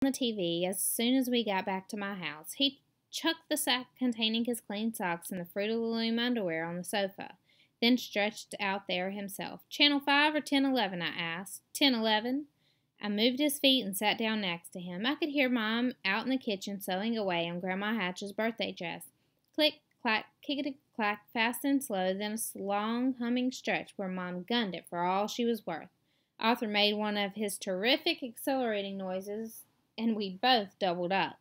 the TV as soon as we got back to my house. He chucked the sack containing his clean socks and the Fruit of the Loom underwear on the sofa, then stretched out there himself. "Channel 5 or 1011?" I asked. "1011." I moved his feet and sat down next to him. I could hear Mom out in the kitchen sewing away on Grandma Hatch's birthday dress. Click, clack, kickety-clack, fast and slow, then a long humming stretch where Mom gunned it for all she was worth. Arthur made one of his terrific accelerating noises, and we both doubled up.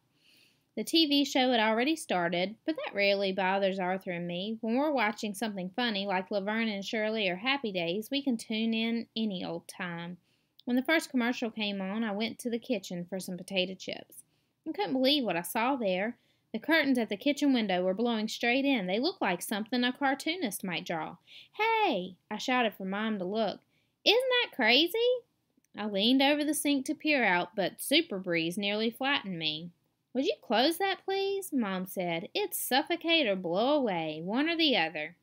The TV show had already started, but that rarely bothers Arthur and me. When we're watching something funny like Laverne and Shirley or Happy Days, we can tune in any old time. When the first commercial came on, I went to the kitchen for some potato chips. I couldn't believe what I saw there. The curtains at the kitchen window were blowing straight in. They looked like something a cartoonist might draw. "Hey!" I shouted for Mom to look. "Isn't that crazy?" I leaned over the sink to peer out, but Super Breeze nearly flattened me. "Would you close that, please?" Mom said. "It's suffocate or blow away, one or the other.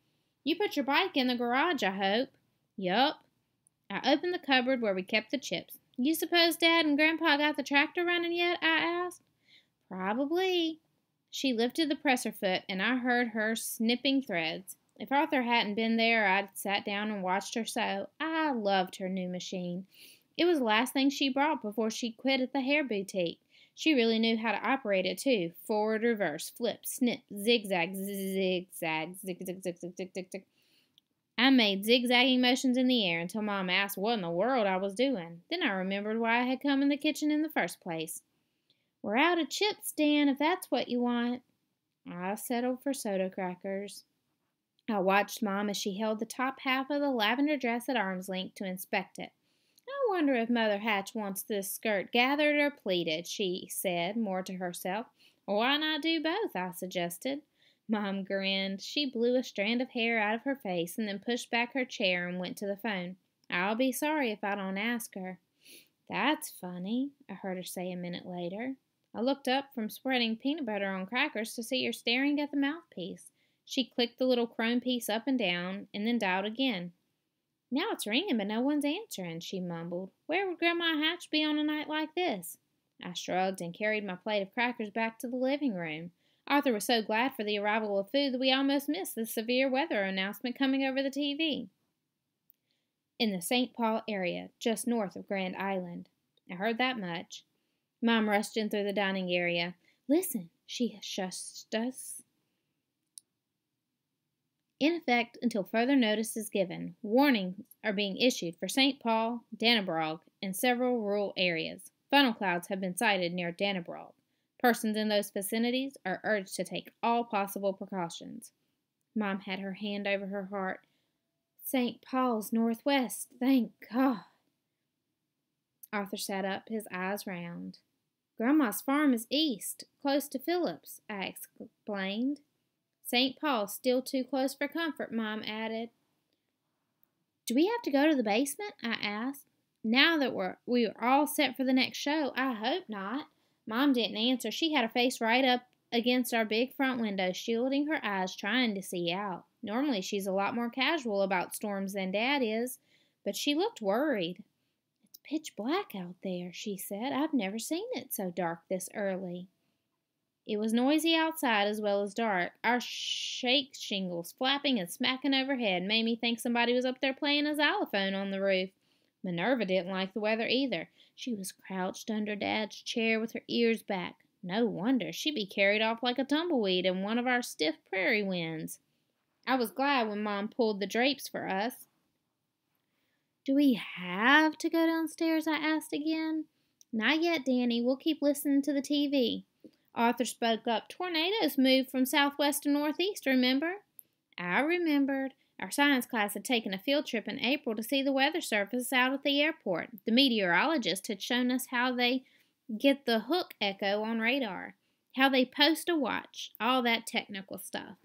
You put your bike in the garage, I hope." "Yup." I opened the cupboard where we kept the chips. "You suppose Dad and Grandpa got the tractor running yet?" I asked. "Probably." She lifted the presser foot, and I heard her snipping threads. If Arthur hadn't been there, I'd sat down and watched her sew. I loved her new machine. It was the last thing she bought before she quit at the hair boutique. She really knew how to operate it, too. Forward, reverse, flip, snip, zigzag, zigzag, zig, zig, zig, zig, zig, zig, zig. I made zigzagging motions in the air until Mom asked what in the world I was doing. Then I remembered why I had come in the kitchen in the first place. "We're out of chips, Dan, if that's what you want." I settled for soda crackers. I watched Mom as she held the top half of the lavender dress at arm's length to inspect it. "I wonder if Mother Hatch wants this skirt gathered or pleated," she said, more to herself. "Why not do both?" I suggested. Mom grinned. She blew a strand of hair out of her face and then pushed back her chair and went to the phone. "I'll be sorry if I don't ask her." "That's funny," I heard her say a minute later. I looked up from spreading peanut butter on crackers to see her staring at the mouthpiece. She clicked the little chrome piece up and down and then dialed again. "Now it's ringing, but no one's answering," she mumbled. "Where would Grandma Hatch be on a night like this?" I shrugged and carried my plate of crackers back to the living room. Arthur was so glad for the arrival of food that we almost missed the severe weather announcement coming over the TV. "In the St. Paul area, just north of Grand Island." I heard that much. Mom rushed in through the dining area. "Listen," she shushed us. "In effect until further notice is given, warnings are being issued for St. Paul, Dannebrog, and several rural areas. Funnel clouds have been sighted near Dannebrog. Persons in those vicinities are urged to take all possible precautions." Mom had her hand over her heart. "St. Paul's northwest, thank God." Arthur sat up, his eyes round. "Grandma's farm is east, close to Phillips," I explained. "St. Paul's still too close for comfort," Mom added. "Do we have to go to the basement?" I asked. "Now that we are all set for the next show, I hope not." Mom didn't answer. She had her face right up against our big front window, shielding her eyes, trying to see out. Normally she's a lot more casual about storms than Dad is, but she looked worried. "It's pitch black out there," she said. "I've never seen it so dark this early." It was noisy outside as well as dark. Our shake shingles flapping and smacking overhead made me think somebody was up there playing a xylophone on the roof. Minerva didn't like the weather either. She was crouched under Dad's chair with her ears back. No wonder, she'd be carried off like a tumbleweed in one of our stiff prairie winds. I was glad when Mom pulled the drapes for us. "Do we have to go downstairs?" I asked again. "Not yet, Danny. We'll keep listening to the TV." Arthur spoke up. "Tornadoes move from southwest to northeast, remember?" I remembered. Our science class had taken a field trip in April to see the weather surface out at the airport. The meteorologist had shown us how they get the hook echo on radar, how they post a watch, all that technical stuff.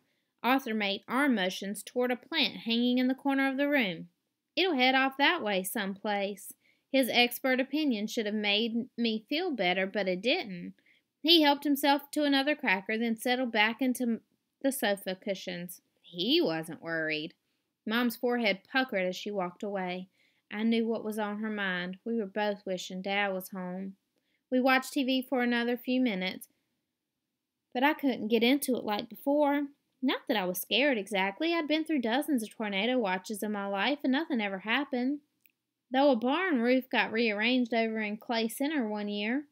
Arthur made arm motions toward a plant hanging in the corner of the room. "It'll head off that way someplace." His expert opinion should have made me feel better, but it didn't. He helped himself to another cracker, then settled back into the sofa cushions. He wasn't worried. Mom's forehead puckered as she walked away. I knew what was on her mind. We were both wishing Dad was home. We watched TV for another few minutes, but I couldn't get into it like before. Not that I was scared exactly. I'd been through dozens of tornado watches in my life, and nothing ever happened. Though a barn roof got rearranged over in Clay Center one year.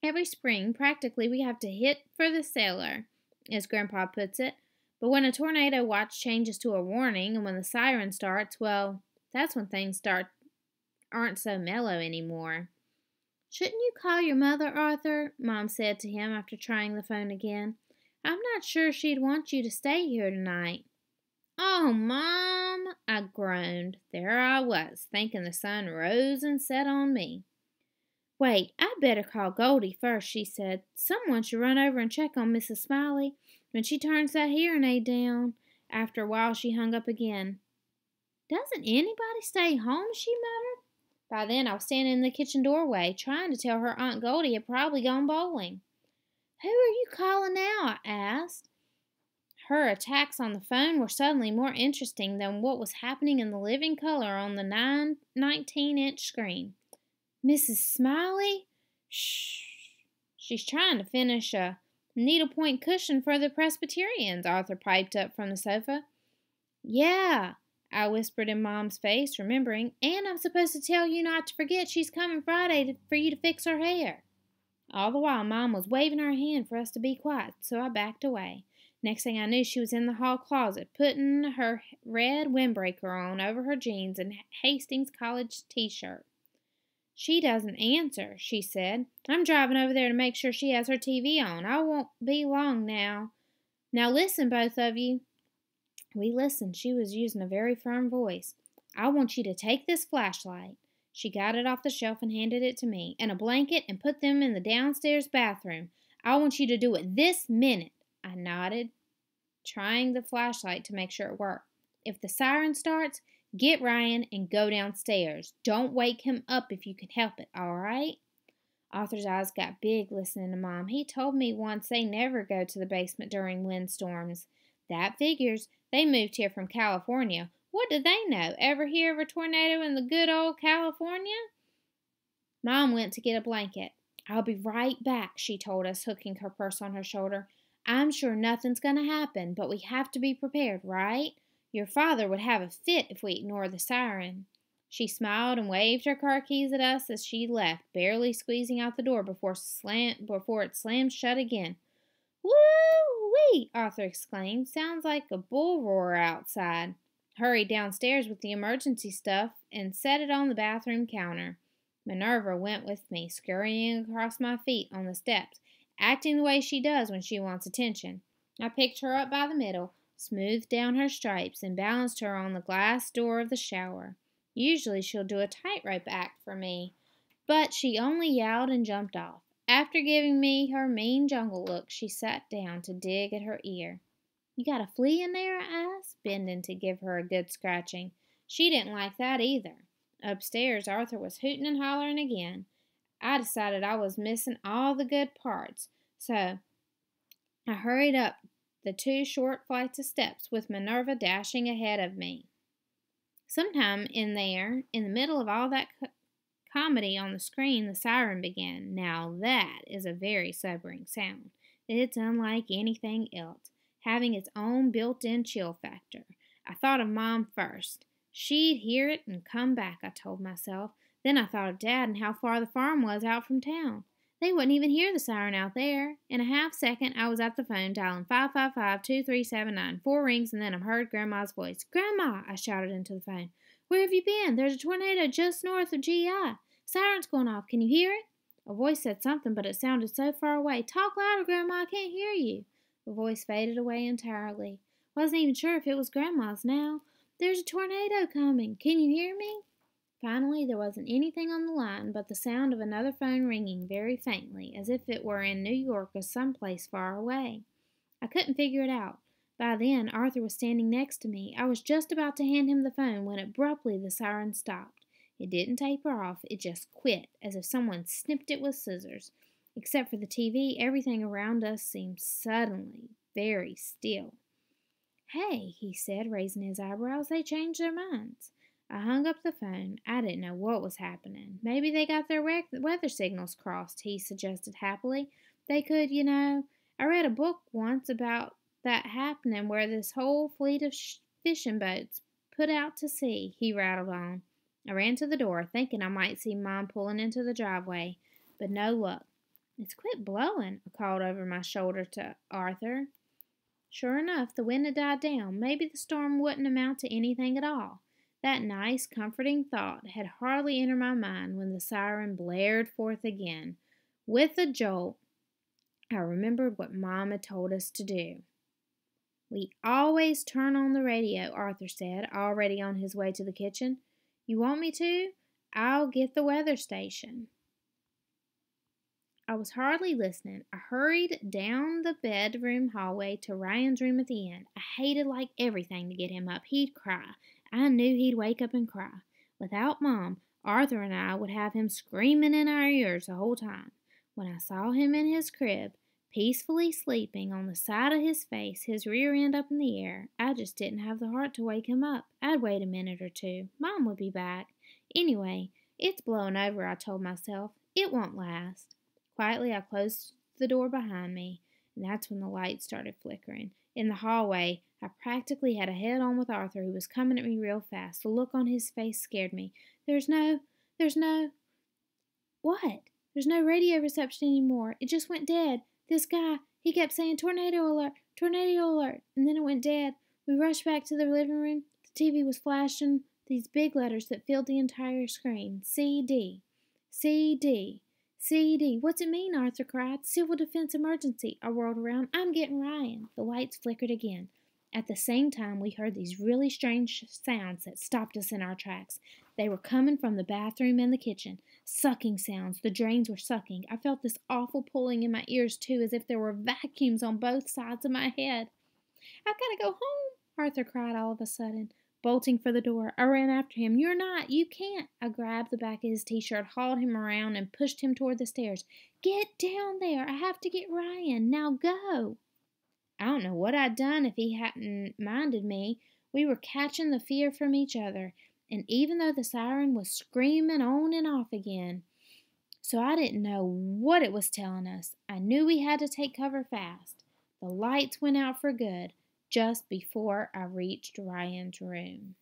Every spring, practically, we have to hit for the cellar, as Grandpa puts it. But when a tornado watch changes to a warning and when the siren starts, well, that's when things aren't so mellow anymore. Shouldn't you call your mother, Arthur? Mom said to him after trying the phone again. I'm not sure she'd want you to stay here tonight. Oh, Mom, I groaned. There I was, thinking the sun rose and set on me. Wait, I'd better call Goldie first, she said. Someone should run over and check on Mrs. Smiley when she turns that hearing aid down. After a while, she hung up again. Doesn't anybody stay home? She muttered. By then, I was standing in the kitchen doorway, trying to tell her Aunt Goldie had probably gone bowling. Who are you calling now? I asked. Her attacks on the phone were suddenly more interesting than what was happening in the living color on the 19-inch screen. Mrs. Smiley? Shh. She's trying to finish a needlepoint cushion for the Presbyterians, Arthur piped up from the sofa. Yeah, I whispered in Mom's face, remembering, and I'm supposed to tell you not to forget she's coming Friday for you to fix her hair. All the while, Mom was waving her hand for us to be quiet, so I backed away. Next thing I knew, she was in the hall closet, putting her red windbreaker on over her jeans and Hastings College t-shirt. She doesn't answer, she said. I'm driving over there to make sure she has her TV on. I won't be long now. Now listen, both of you. We listened. She was using a very firm voice. I want you to take this flashlight. She got it off the shelf and handed it to me, and a blanket, and put them in the downstairs bathroom. I want you to do it this minute. I nodded, trying the flashlight to make sure it worked. If the siren starts, get Ryan and go downstairs. Don't wake him up if you can help it, all right? Arthur's eyes got big listening to Mom. He told me once they never go to the basement during windstorms. That figures. They moved here from California. What do they know? Ever hear of a tornado in the good old California? Mom went to get a blanket. I'll be right back, she told us, hooking her purse on her shoulder. I'm sure nothing's going to happen, but we have to be prepared, right? Your father would have a fit if we ignore the siren. She smiled and waved her car keys at us as she left, barely squeezing out the door before it slammed shut again. Woo-wee! Arthur exclaimed. Sounds like a bull roar outside. Hurried downstairs with the emergency stuff and set it on the bathroom counter. Minerva went with me, scurrying across my feet on the steps, acting the way she does when she wants attention. I picked her up by the middle, smoothed down her stripes, and balanced her on the glass door of the shower. Usually she'll do a tightrope act for me, but she only yowled and jumped off. After giving me her mean jungle look, she sat down to dig at her ear. You got a flea in there? I asked, bending to give her a good scratching. She didn't like that either. Upstairs, Arthur was hooting and hollering again. I decided I was missing all the good parts, so I hurried up the 2 short flights of steps with Minerva dashing ahead of me. Sometime in the middle of all that comedy on the screen, the siren began. Now that is a very sobering sound. It's unlike anything else, having its own built-in chill factor. I thought of Mom first. She'd hear it and come back, I told myself. Then I thought of Dad and how far the farm was out from town. They wouldn't even hear the siren out there. In a half second, I was at the phone dialing 555-2379. 4 rings, and then I heard Grandma's voice. Grandma, I shouted into the phone. Where have you been? There's a tornado just north of GI. Siren's going off. Can you hear it? A voice said something, but it sounded so far away. Talk louder, Grandma. I can't hear you. The voice faded away entirely. Wasn't even sure if it was Grandma's now. There's a tornado coming. Can you hear me? Finally, there wasn't anything on the line but the sound of another phone ringing very faintly, as if it were in New York or someplace far away. I couldn't figure it out. By then, Arthur was standing next to me. I was just about to hand him the phone when abruptly the siren stopped. It didn't taper off. It just quit, as if someone snipped it with scissors. Except for the TV, everything around us seemed suddenly very still. Hey, he said, raising his eyebrows, they changed their minds. I hung up the phone. I didn't know what was happening. Maybe they got their weather signals crossed, he suggested happily. They could, you know. I read a book once about that happening where this whole fleet of fishing boats put out to sea, he rattled on. I ran to the door, thinking I might see Mom pulling into the driveway, but no luck. It's quit blowing, I called over my shoulder to Arthur. Sure enough, the wind had died down. Maybe the storm wouldn't amount to anything at all. That nice, comforting thought had hardly entered my mind when the siren blared forth again. With a jolt, I remembered what Mom had told us to do. We always turn on the radio, Arthur said, already on his way to the kitchen. You want me to? I'll get the weather station. I was hardly listening. I hurried down the bedroom hallway to Ryan's room at the end. I hated like everything to get him up. He'd cry. I knew he'd wake up and cry. Without Mom, Arthur and I would have him screaming in our ears the whole time. When I saw him in his crib, peacefully sleeping on the side of his face, his rear end up in the air, I just didn't have the heart to wake him up. I'd wait a minute or two. Mom would be back. Anyway, it's blowing over, I told myself. It won't last. Quietly, I closed the door behind me, and that's when the light started flickering. In the hallway, I practically had a head-on with Arthur, who was coming at me real fast. The look on his face scared me. There's no... What? There's no radio reception anymore. It just went dead. This guy, he kept saying, tornado alert, and then it went dead. We rushed back to the living room. The TV was flashing these big letters that filled the entire screen. CD. CD. CD. What's it mean? Arthur cried. Civil defense emergency. I whirled around. I'm getting Ryan. The lights flickered again. At the same time, we heard these really strange sounds that stopped us in our tracks. They were coming from the bathroom and the kitchen. Sucking sounds. The drains were sucking. I felt this awful pulling in my ears, too, as if there were vacuums on both sides of my head. I've got to go home, Arthur cried all of a sudden, bolting for the door. I ran after him. You're not. You can't. I grabbed the back of his t-shirt, hauled him around, and pushed him toward the stairs. Get down there. I have to get Ryan. Now go. I don't know what I'd done if he hadn't minded me. We were catching the fear from each other, and even though the siren was screaming on and off again, so I didn't know what it was telling us, I knew we had to take cover fast. The lights went out for good just before I reached Ryan's room.